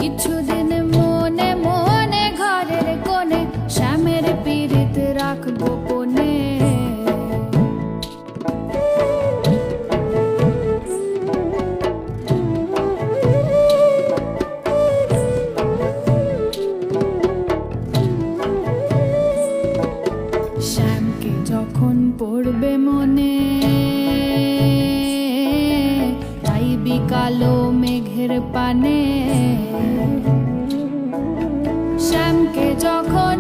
কিছুদিন মনে মনে ঘরের কোণে শ্যামের পীড়িত রাখবো কোণে। শ্যামকে যখন পড়বে মনে তাইবি কালো মেঘের পানে। শ্যামকে যখন